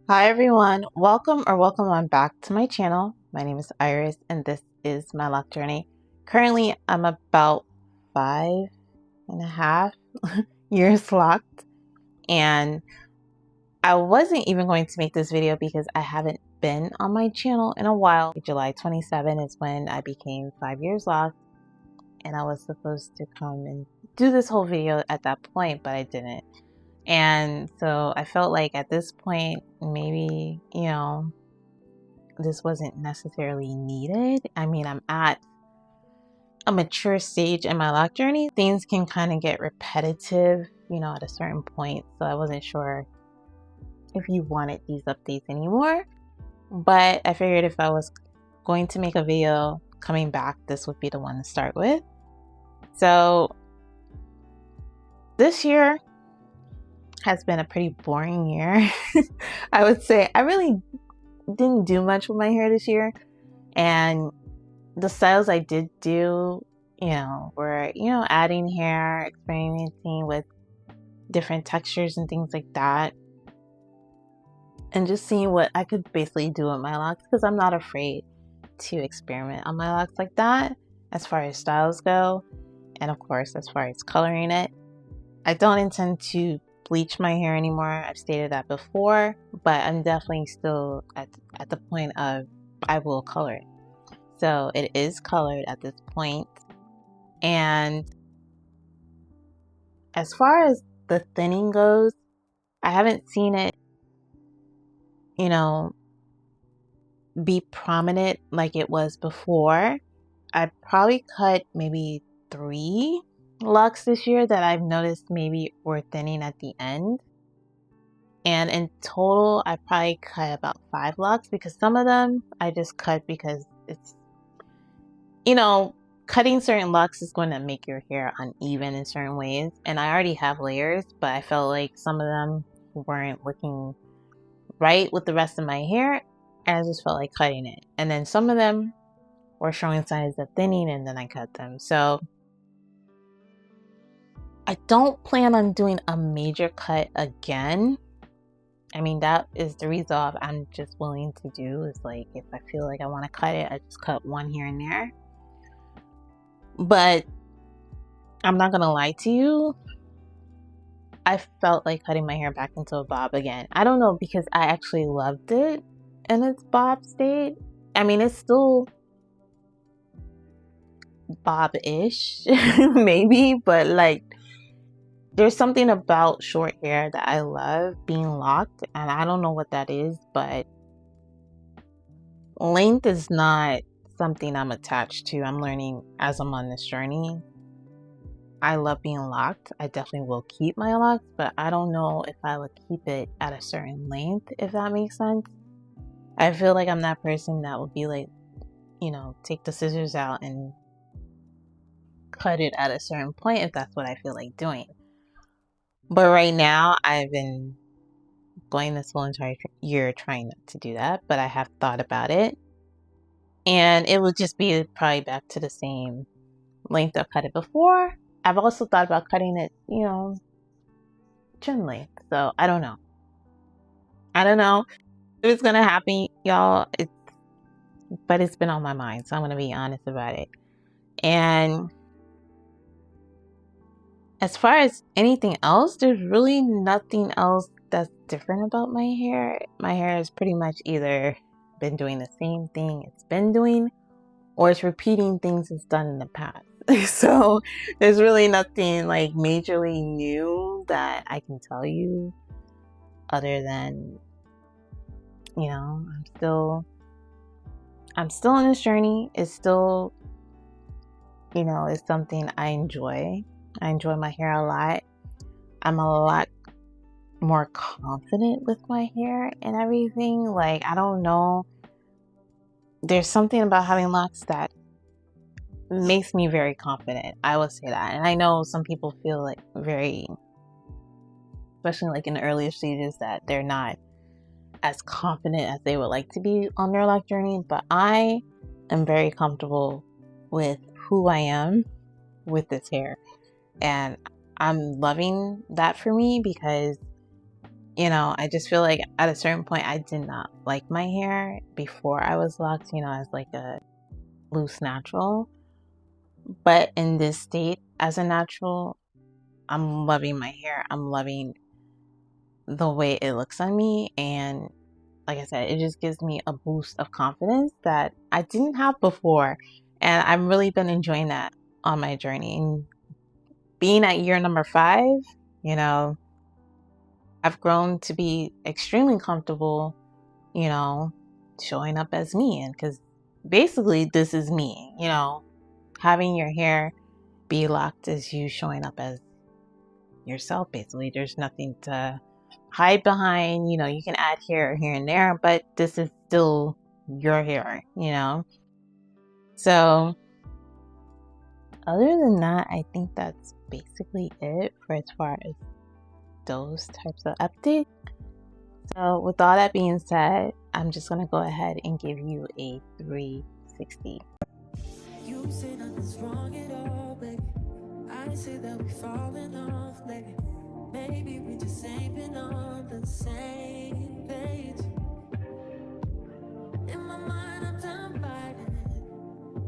Hi everyone, welcome on back to my channel. My name is Iris and this is my Loc journey. Currently I'm about 5.5 years locked, and I wasn't even going to make this video because I haven't been on my channel in a while. July 27 is when I became 5 years locked, and I was supposed to come and do this whole video at that point, but I didn't. And so I felt like at this point, maybe, this wasn't necessarily needed. I mean, I'm at a mature stage in my Loc journey. Things can kind of get repetitive, at a certain point. So I wasn't sure if you wanted these updates anymore. But I figured if I was going to make a video coming back, this would be the one to start with. So this year has been a pretty boring year. I would say I really didn't do much with my hair this year, and the styles I did do, were, adding hair, experimenting with different textures and things like that, and just seeing what I could basically do with my locks, because I'm not afraid to experiment on my locks like that as far as styles go, and of course as far as coloring it. I don't intend to bleach my hair anymore. I've stated that before, but I'm definitely still at the point of I will color it. So it is colored at this point. And as far as the thinning goes, I haven't seen it, be prominent like it was before. I probably cut maybe 3 locks this year that I've noticed maybe were thinning at the end, and in total I probably cut about 5 locks, because some of them I just cut because it's, cutting certain locks is going to make your hair uneven in certain ways, and I already have layers, but I felt like some of them weren't looking right with the rest of my hair, and I just felt like cutting it. And then some of them were showing signs of thinning, and then I cut them. So I don't plan on doing a major cut again. I mean, that is the resolve I'm just willing to do, is like, if I feel like I want to cut it, I just cut one here and there. But I'm not gonna lie to you, I felt like cutting my hair back into a bob again. I don't know, because I actually loved it in its bob state. I mean, it's still bob-ish maybe, but like, there's something about short hair that I love being locked, and I don't know what that is, but length is not something I'm attached to. I'm learning as I'm on this journey. I love being locked. I definitely will keep my locks, but I don't know if I would keep it at a certain length, if that makes sense. I feel like I'm that person that would be like, take the scissors out and cut it at a certain point if that's what I feel like doing. But right now, I've been going this whole entire year trying not to do that, but I have thought about it. And it would just be probably back to the same length I cut it before. I've also thought about cutting it, chin length. So I don't know. I don't know if it's going to happen, y'all. But it's been on my mind, so I'm going to be honest about it. And as far as anything else, there's really nothing else that's different about my hair. My hair has pretty much either been doing the same thing it's been doing, or it's repeating things it's done in the past. So there's really nothing like majorly new that I can tell you, other than, I'm still on this journey. It's still, it's something I enjoy. I enjoy my hair a lot. I'm a lot more confident with my hair and everything. Like, I don't know. There's something about having locks that makes me very confident. I would say that. And I know some people feel like very, especially like in the earlier stages, that they're not as confident as they would like to be on their Loc journey. But I am very comfortable with who I am with this hair. And I'm loving that for me because, you know, I just feel like at a certain point I did not like my hair before I was locked, you know, as like a loose natural. But in this state as a natural, I'm loving my hair. I'm loving the way it looks on me. And like I said, it just gives me a boost of confidence that I didn't have before. And I've really been enjoying that on my journey. And being at year number 5, you know, I've grown to be extremely comfortable, you know, showing up as me. And because basically this is me, you know, having your hair be locked is you showing up as yourself. Basically, there's nothing to hide behind. You know, you can add hair here and there, but this is still your hair, you know. So other than that, I think that's basically it for as far as those types of updates. So with all that being said, I'm just gonna go ahead and give you a 360. You say nothing's wrong at all, baby. I say that we falling off lately. Maybe we just ain't been on the same page. In my mind, I'm done fighting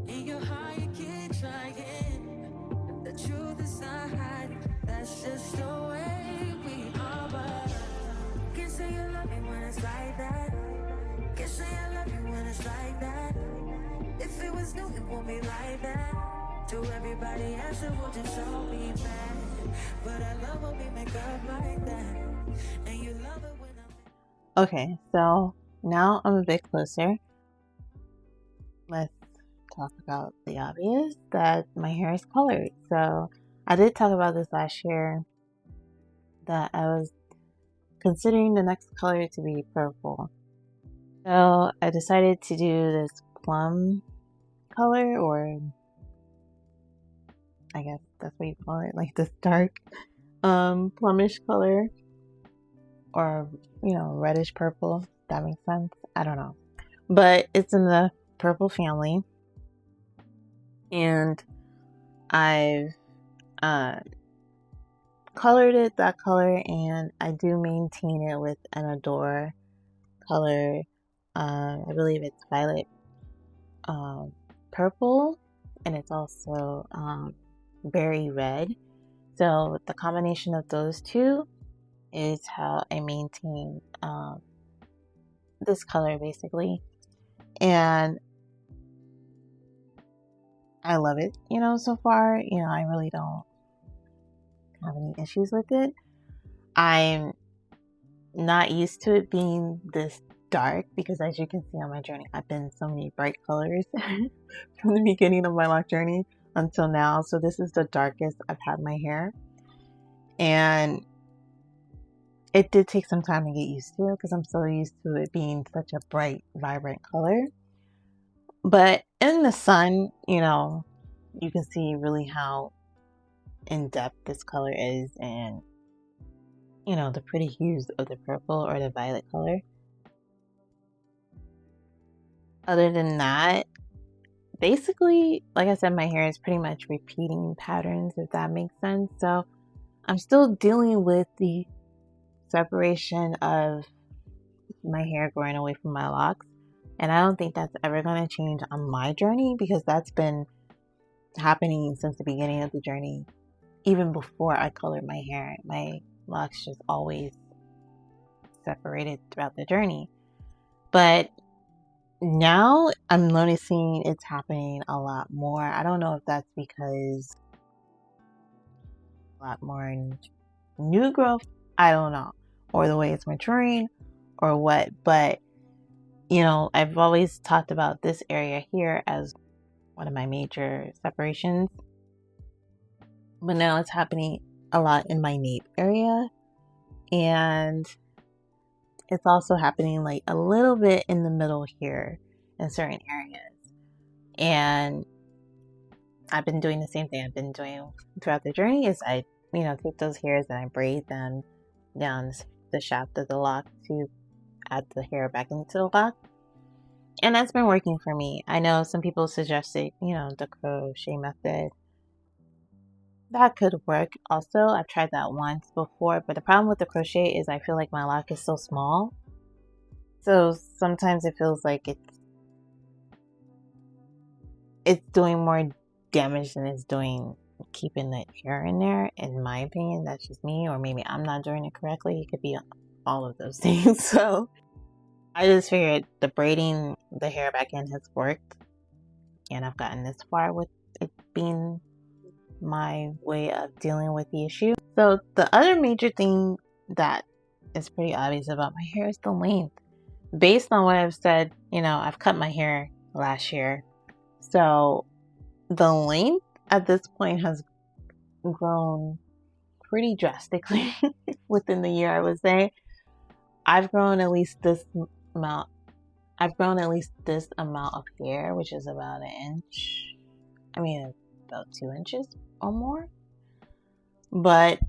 it. In your heart, you keep trying. The truth is not hiding. That's just the way we are. But can't say you love me when it's like that. Can't say I love you when it's like that. If it was new, it won't be like that. To everybody else, it will just all be bad. But I love when we make up like that. And you love it when I'm... Okay, so now I'm a bit closer. Let's talk about the obvious, that my hair is colored. So I did talk about this last year, that I was considering the next color to be purple. So I decided to do this plum color, or I guess that's what you call it, like this dark plumish color, or, you know, reddish purple. That makes sense. I don't know, but it's in the purple family, and I've colored it that color, and I do maintain it with an Adore color. I believe it's violet purple, and it's also berry red. So the combination of those two is how I maintain this color, basically. And I love it, you know, so far. You know, I really don't have any issues with it. I'm not used to it being this dark because, as you can see on my journey, I've been so many bright colors from the beginning of my Loc journey until now. So this is the darkest I've had my hair, and it did take some time to get used to it because I'm so used to it being such a bright, vibrant color. But in the sun, you know, you can see really how in depth this color is, and, you know, the pretty hues of the purple or the violet color. Other than that, basically, like I said, my hair is pretty much repeating patterns, if that makes sense. So I'm still dealing with the separation of my hair growing away from my locks, and I don't think that's ever going to change on my journey, because that's been happening since the beginning of the journey. Even before I colored my hair, my locks just always separated throughout the journey. But now I'm noticing it's happening a lot more. I don't know if that's because a lot more new growth, I don't know, or the way it's maturing, or what. But, you know, I've always talked about this area here as one of my major separations, but now it's happening a lot in my nape area, and it's also happening like a little bit in the middle here in certain areas. And I've been doing the same thing I've been doing throughout the journey, is I, you know, take those hairs and I braid them down the shaft of the lock to add the hair back into the lock. And that's been working for me. I know some people suggested, you know, the crochet method. That could work also. I've tried that once before, but the problem with the crochet is I feel like my lock is so small. So sometimes it feels like it's doing more damage than it's doing keeping the hair in there. In my opinion, that's just me, or maybe I'm not doing it correctly. It could be all of those things. So I just figured the braiding the hair back in has worked, and I've gotten this far with it being my way of dealing with the issue. So the other major thing that is pretty obvious about my hair is the length. Based on what I've said, you know, I've cut my hair last year. So the length at this point has grown pretty drastically within the year, I would say. I've grown at least this amount. I've grown at least this amount of hair, which is about an inch. I mean, about 2 inches or more. But,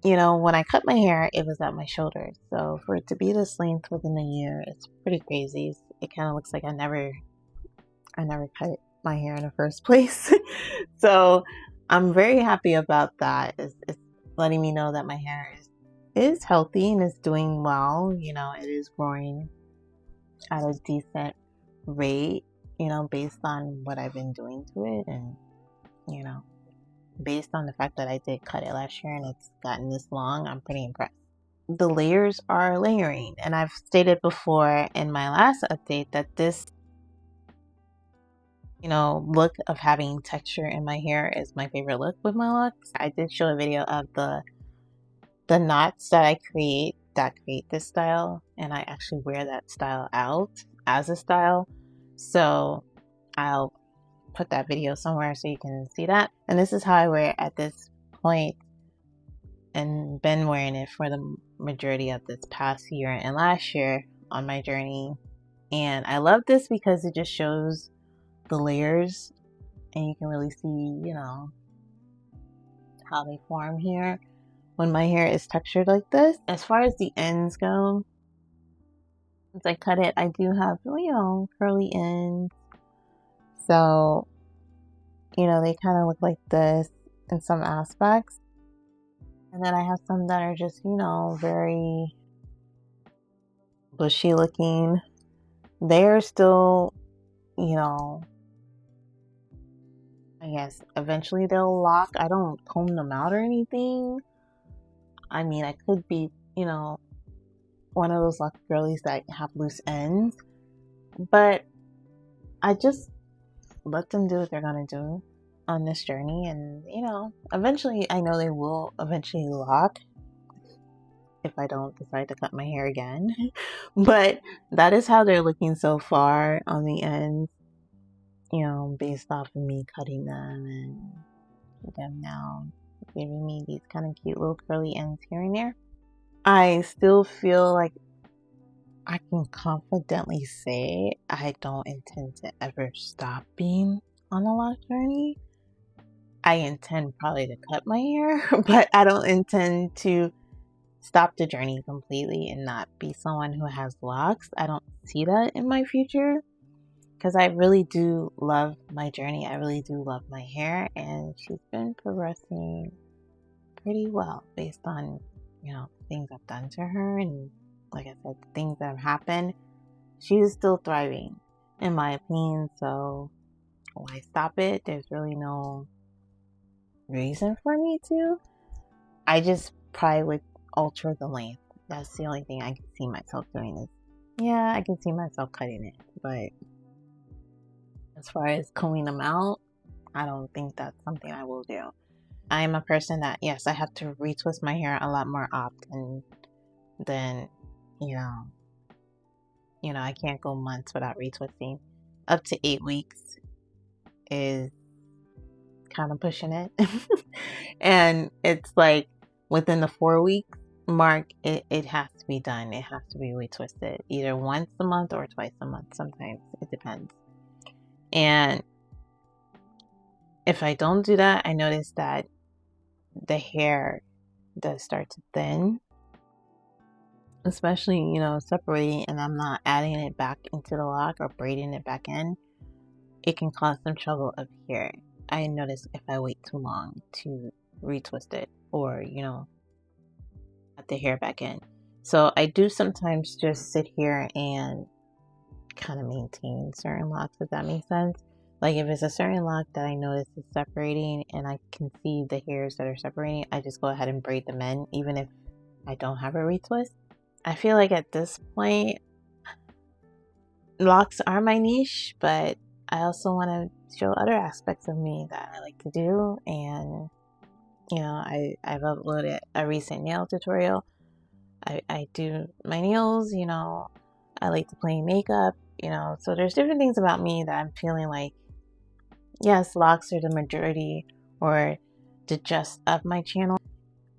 you know, when I cut my hair, it was at my shoulders. So for it to be this length within a year, it's pretty crazy. It kind of looks like I never cut my hair in the first place. So I'm very happy about that. It's letting me know that my hair is healthy and is doing well. You know, it is growing at a decent rate, you know, based on what I've been doing to it, and, you know, based on the fact that I did cut it last year and it's gotten this long, I'm pretty impressed. The layers are layering, and I've stated before in my last update that this, you know, look of having texture in my hair is my favorite look with my locks. I did show a video of the knots that I create this style, and I actually wear that style out as a style. So I'll put that video somewhere so you can see that. And this is how I wear it at this point, and been wearing it for the majority of this past year and last year on my journey. And I love this because it just shows the layers, and you can really see, you know, how they form here when my hair is textured like this. As far as the ends go, since I cut it, I do have, you know, curly ends. So, you know, they kind of look like this in some aspects. And then I have some that are just, you know, very bushy looking. They're still, you know, I guess eventually they'll lock. I don't comb them out or anything. I mean, I could be, you know, one of those lucky girlies that have loose ends, but I just let them do what they're gonna do on this journey, and, you know, eventually I know they will eventually lock if I don't decide to cut my hair again. But that is how they're looking so far on the ends, you know, based off of me cutting them and them now giving me these kind of cute little curly ends here and there. I still feel like I can confidently say I don't intend to ever stop being on a Loc journey. I intend probably to cut my hair, but I don't intend to stop the journey completely and not be someone who has locks. I don't see that in my future, because I really do love my journey. I really do love my hair, and she's been progressing pretty well based on, you know, things I've done to her, and like I said, the things that have happened. She is still thriving, in my opinion. So why stop it? There's really no reason for me to. I just probably would alter the length. That's the only thing I can see myself doing. Is, yeah, I can see myself cutting it, but as far as combing them out, I don't think that's something I will do. I am a person that, yes, I have to retwist my hair a lot more often than, you know, I can't go months without retwisting. Up to 8 weeks is kind of pushing it. And it's like within the 4 week mark, it has to be done. It has to be retwisted either once a month or twice a month. Sometimes it depends. And if I don't do that, I notice that the hair does start to thin. especially, you know, separating and I'm not adding it back into the lock or braiding it back in, it can cause some trouble up here. I notice if I wait too long to retwist it or, you know, add the hair back in. So I do sometimes just sit here and kind of maintain certain locks, if that makes sense. Like if it's a certain lock that I notice is separating and I can see the hairs that are separating, I just go ahead and braid them in, even if I don't have a retwist. I feel like at this point, locks are my niche, but I also want to show other aspects of me that I like to do. And, you know, I've uploaded a recent nail tutorial. I do my nails, you know, I like to play makeup, you know, so there's different things about me that I'm feeling like, yes, locks are the majority or the gist of my channel,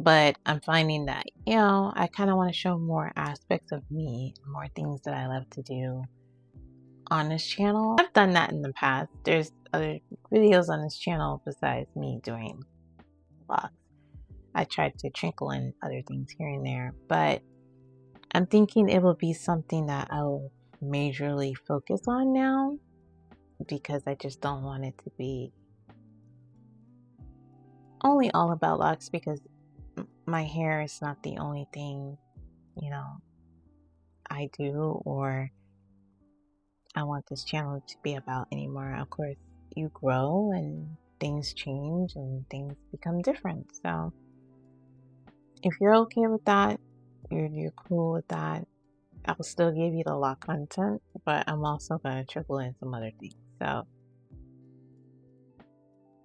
but I'm finding that, you know, I kind of want to show more aspects of me, more things that I love to do on this channel. I've done that in the past. There's other videos on this channel besides me doing vlogs. I tried to trickle in other things here and there, but I'm thinking it will be something that I'll majorly focus on now because I just don't want it to be only all about locks, because my hair is not the only thing, you know, I do or I want this channel to be about anymore. Of course, you grow and things change and things become different. So if you're okay with that, you're cool with that, I'll still give you the lock content, but I'm also going to trickle in some other things. So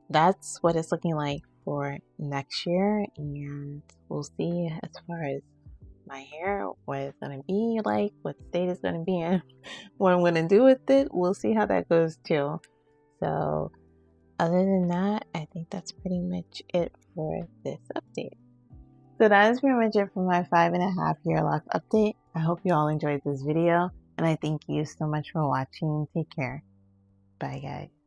that's what it's looking like for next year, and we'll see as far as my hair, what it's going to be like, what state it's going to be in, what I'm going to do with it. We'll see how that goes too. So other than that, I think that's pretty much it for this update. So that is pretty much it for my 5.5 year lock update. I hope you all enjoyed this video, and I thank you so much for watching. Take care. Bye guys.